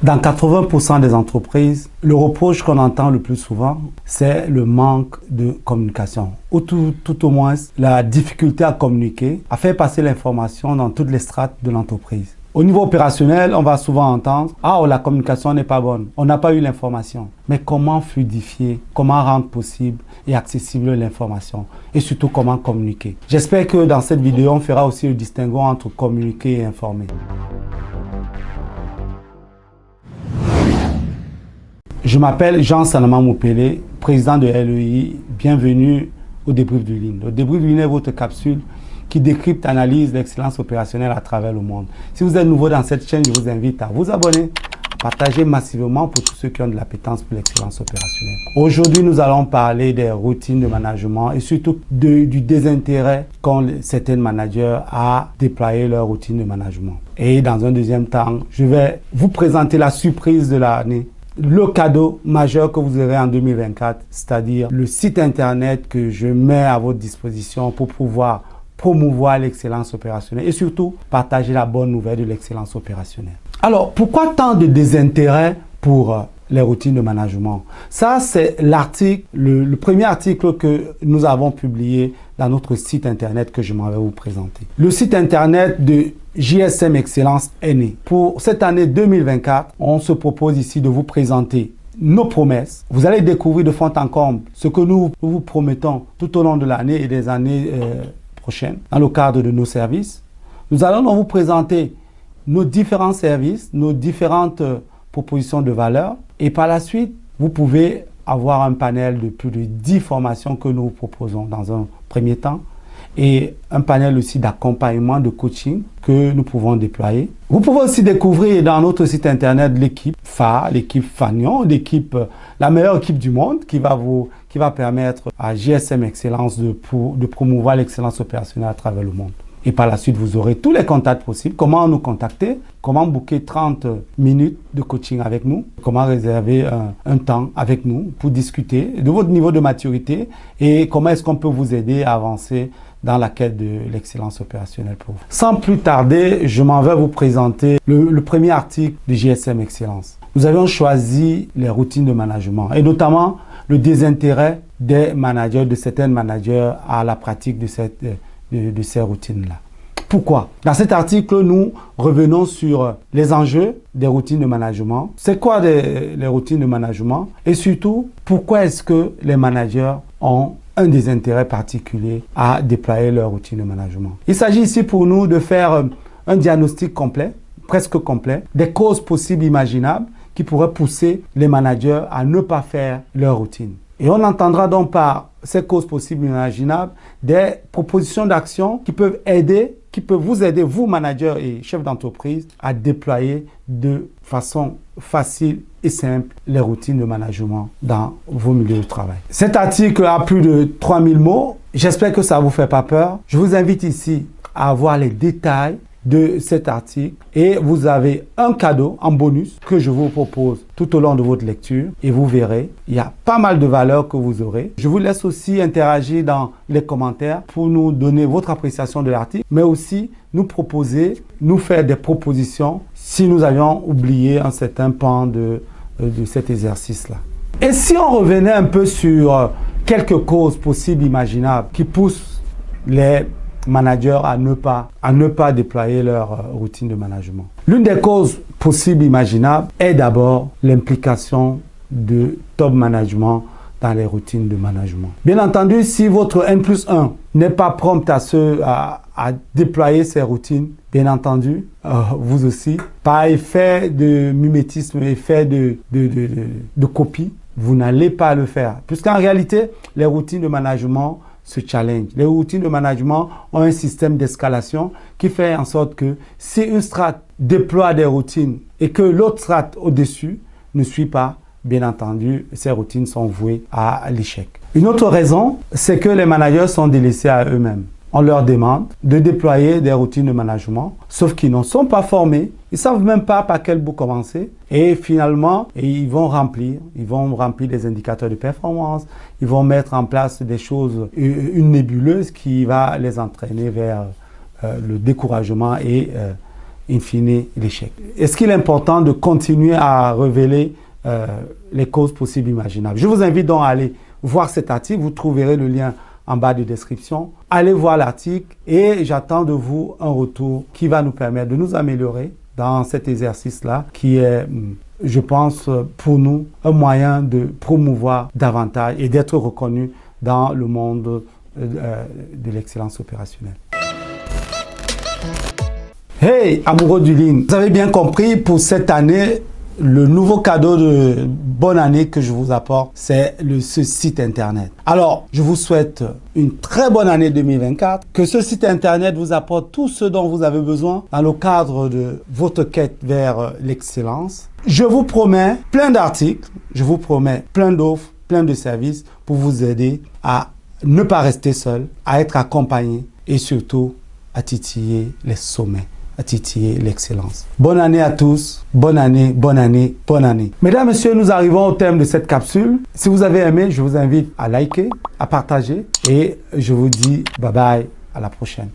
Dans 80% des entreprises, le reproche qu'on entend le plus souvent, c'est le manque de communication. Ou tout au moins, la difficulté à communiquer, à faire passer l'information dans toutes les strates de l'entreprise. Au niveau opérationnel, on va souvent entendre « Ah, la communication n'est pas bonne, on n'a pas eu l'information ». Mais comment fluidifier, comment rendre possible et accessible l'information et surtout comment communiquer. J'espère que dans cette vidéo, on fera aussi le distinguo entre communiquer et informer. Je m'appelle Jean Sanama Moupele, président de LEI. Bienvenue au débrief du Lean. Le débrief du Lean est votre capsule qui décrypte, analyse l'excellence opérationnelle à travers le monde. Si vous êtes nouveau dans cette chaîne, je vous invite à vous abonner, partager massivement pour tous ceux qui ont de l'appétence pour l'excellence opérationnelle. Aujourd'hui, nous allons parler des routines de management et surtout du désintérêt qu'ont certains managers à déployer leurs routines de management. Et dans un deuxième temps, je vais vous présenter la surprise de l'année. Le cadeau majeur que vous aurez en 2024, c'est-à-dire le site internet que je mets à votre disposition pour pouvoir promouvoir l'excellence opérationnelle et surtout partager la bonne nouvelle de l'excellence opérationnelle. Alors, pourquoi tant de désintérêt pour les routines de management? Ça, c'est l'article, le premier article que nous avons publié dans notre site internet que je m'en vais vous présenter. Le site internet de JSM Excellence est né. Pour cette année 2024, on se propose ici de vous présenter nos promesses. Vous allez découvrir de fond en comble ce que nous vous promettons tout au long de l'année et des années prochaines dans le cadre de nos services. Nous allons donc vous présenter nos différents services, nos différentes propositions de valeur et par la suite, vous pouvez avoir un panel de plus de 10 formations que nous vous proposons dans un premier temps et un panel aussi d'accompagnement, de coaching que nous pouvons déployer. Vous pouvez aussi découvrir dans notre site internet l'équipe phare, l'équipe Fagnon, la meilleure équipe du monde qui va permettre à JSM Excellence de promouvoir l'excellence opérationnelle à travers le monde. Et par la suite, vous aurez tous les contacts possibles. Comment nous contacter, comment booker 30 minutes de coaching avec nous, comment réserver un temps avec nous pour discuter de votre niveau de maturité et comment est-ce qu'on peut vous aider à avancer dans la quête de l'excellence opérationnelle pour vous. Sans plus tarder, je m'en vais vous présenter le premier article de JSM Excellence. Nous avions choisi les routines de management et notamment le désintérêt des managers, de certains managers à la pratique de ces routines-là. Pourquoi? Dans cet article, nous revenons sur les enjeux des routines de management. C'est quoi les routines de management? Et surtout, pourquoi est-ce que les managers ont un désintérêt particulier à déployer leur routine de management? Il s'agit ici pour nous de faire un diagnostic complet, presque complet, des causes possibles imaginables qui pourraient pousser les managers à ne pas faire leur routine. Et on entendra donc par ces causes possibles imaginables des propositions d'action qui peuvent vous aider, vous managers et chefs d'entreprise, à déployer de façon facile et simple les routines de management dans vos milieux de travail. Cet article a plus de 3000 mots. J'espère que ça ne vous fait pas peur. Je vous invite ici à voir les détails de cet article et vous avez un cadeau en bonus que je vous propose tout au long de votre lecture et vous verrez, il y a pas mal de valeurs que vous aurez. Je vous laisse aussi interagir dans les commentaires pour nous donner votre appréciation de l'article, mais aussi nous faire des propositions si nous avions oublié un certain pan de cet exercice-là. Et si on revenait un peu sur quelques causes possibles imaginables qui poussent les managers à ne pas déployer leur routine de management. L'une des causes possibles imaginables est d'abord l'implication de top management dans les routines de management. Bien entendu, si votre N+1 n'est pas prompt à déployer ces routines, bien entendu, vous aussi, par effet de mimétisme, effet de copie, vous n'allez pas le faire. Puisqu'en réalité, les routines de management se challenge. Les routines de management ont un système d'escalation qui fait en sorte que si une strate déploie des routines et que l'autre strate au-dessus ne suit pas, bien entendu, ces routines sont vouées à l'échec. Une autre raison, c'est que les managers sont délaissés à eux-mêmes. On leur demande de déployer des routines de management, sauf qu'ils ne sont pas formés, ils ne savent même pas par quel bout commencer et finalement, ils vont remplir des indicateurs de performance, ils vont mettre en place des choses, une nébuleuse qui va les entraîner vers le découragement et in fine, l'échec. Est-ce qu'il est important de continuer à révéler les causes possibles imaginables? Je vous invite donc à aller voir cet article. Vous trouverez le lien en bas de description. Allez voir l'article et j'attends de vous un retour qui va nous permettre de nous améliorer dans cet exercice-là qui est, je pense, pour nous, un moyen de promouvoir davantage et d'être reconnu dans le monde de l'excellence opérationnelle. Hey, amoureux du Lean, vous avez bien compris, pour cette année, le nouveau cadeau de bonne année que je vous apporte, c'est ce site internet. Alors, je vous souhaite une très bonne année 2024, que ce site internet vous apporte tout ce dont vous avez besoin dans le cadre de votre quête vers l'excellence. Je vous promets plein d'articles, je vous promets plein d'offres, plein de services pour vous aider à ne pas rester seul, à être accompagné et surtout à titiller les sommets, à titiller l'excellence. Bonne année à tous, bonne année, bonne année, bonne année. Mesdames, Messieurs, nous arrivons au terme de cette capsule. Si vous avez aimé, je vous invite à liker, à partager et je vous dis bye bye, à la prochaine.